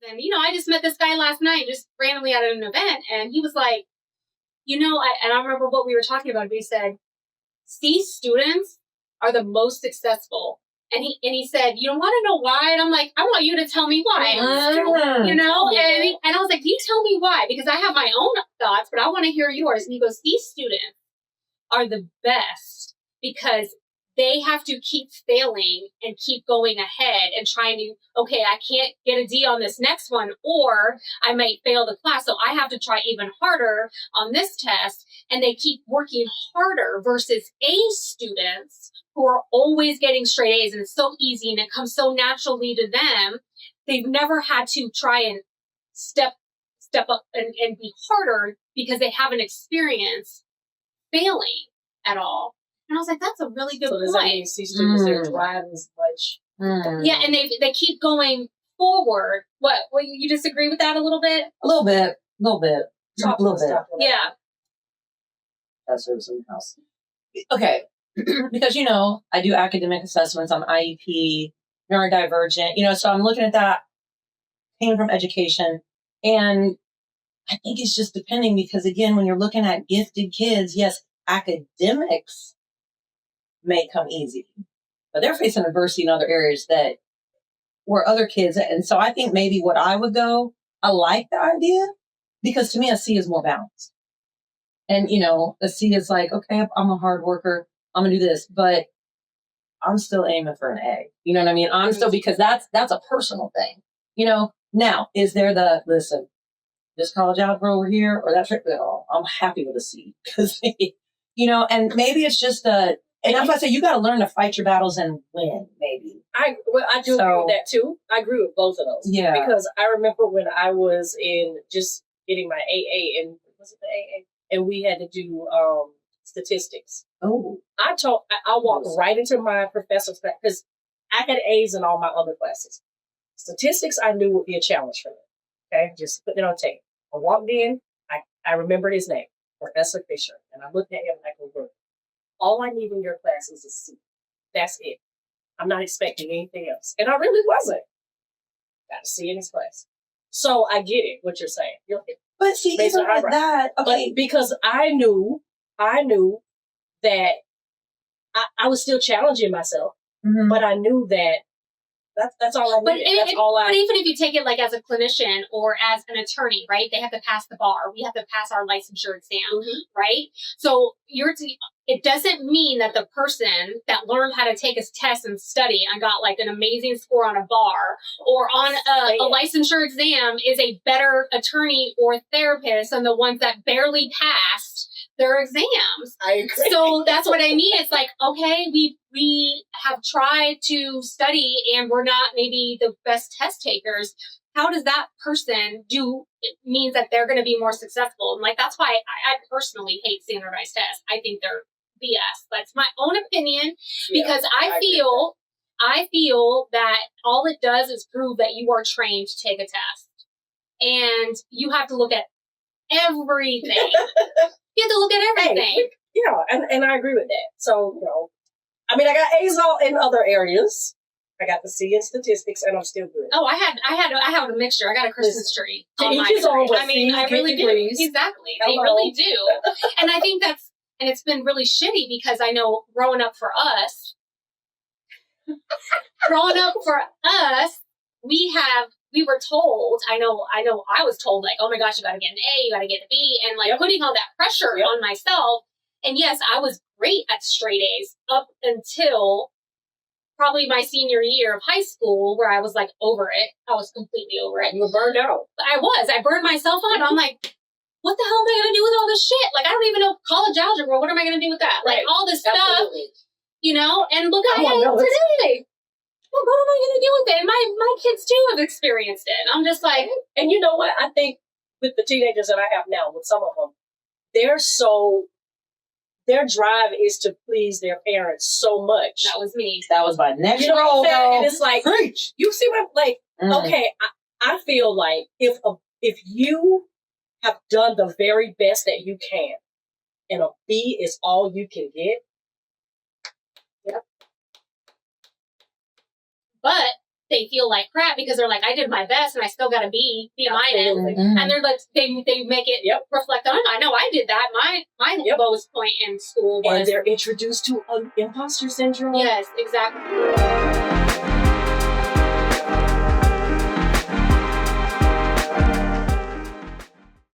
And, I just met this guy last night, just randomly at an event. And he was like, I remember what we were talking about. He said, C students are the most successful. And he said, you don't want to know why? And I'm like, I want you to tell me why. And I was like, can you tell me why? Because I have my own thoughts, but I want to hear yours. And he goes, these students are the best because they have to keep failing and keep going ahead and trying to, okay, I can't get a D on this next one, or I might fail the class. So I have to try even harder on this test. And they keep working harder versus A students who are always getting straight A's, and it's so easy and it comes so naturally to them. They've never had to try and step up and be harder because they haven't experienced failing at all. And I was like, that's a really good point. So does that mean C students are driving as much? Yeah, and they keep going forward. What, you disagree with that a little bit? A little bit. Yeah. That's something else. Okay. Because, I do academic assessments. I'm IEP, neurodivergent, so I'm looking at that, came from education. And I think it's just depending because, again, when you're looking at gifted kids, yes, academics may come easy, but they're facing adversity in other areas where other kids. And so I think maybe what I would go, I like the idea because to me, a C is more balanced. And, a C is like, okay, I'm a hard worker. I'm going to do this, but I'm still aiming for an A. You know what I mean? I'm still, because that's a personal thing. Now, is there listen, this college algebra over here or that's right? No, I'm happy with a C because, and maybe it's just and that's why I say you got to learn to fight your battles and win, maybe. I do agree with that too. I agree with both of those. Yeah. Because I remember when I was in just getting my AA and was it the AA? And we had to do statistics. Oh. I walked right into my professor's class because I had A's in all my other classes. Statistics I knew would be a challenge for me. Okay, just putting it on tape. I walked in, I remembered his name, Professor Fisher, and I looked at him like a bird. All I need in your class is a C. That's it. I'm not expecting anything else. And I really wasn't. Got a C in his class. So I get it, what you're saying. But see, even with that, okay. But because I knew that I was still challenging myself, but I knew that that's all I needed. But even if you take it like as a clinician or as an attorney, right? They have to pass the bar. We have to pass our licensure exam, right? So it doesn't mean that the person that learned how to take a test and study and got like an amazing score on a bar or on a licensure exam is a better attorney or therapist than the ones that barely passed their exams. I agree. So that's what I mean. It's like, okay, we have tried to study and we're not maybe the best test takers. How does that person do? It means that they're going to be more successful. And like, that's why I personally hate standardized tests. I think they're BS. That's my own opinion because I feel that all it does is prove that you are trained to take a test. And you have to look at everything. You have to look at everything. And I agree with that. So, I mean, I got A's all in other areas. I got the C in statistics, and I'm still good. Oh, I have a mixture. I got a Christmas tree on my degree. I mean, I really do. Exactly. Hello. They really do. And I think and it's been really shitty because I know growing up for us, we were told, I know I was told like, oh my gosh, you got to get an A, you got to get a B, and like putting all that pressure on myself. And yes, I was great at straight A's up until probably my senior year of high school where I was like over it. I was completely over it. You were burned out. I burned myself out. I'm like, what the hell am I going to do with all this shit? Like, I don't even know college algebra. What am I going to do with that? Like all this stuff, and look at it today. Well, what am I going to do with it? My kids too have experienced it. I'm just like, and you know what? I think with the teenagers that I have now, with some of them, their drive is to please their parents so much. That was me. That was my next role. What I'm saying? And it's like, preach. You see what I'm like? Okay, I feel like if you have done the very best that you can, and a B is all you can get. But they feel like crap because they're like, I did my best and I still got a B minus. Absolutely. And they're like, they make it reflect on, I know I did that. My lowest point in school was. And they're introduced to imposter syndrome. Yes, exactly.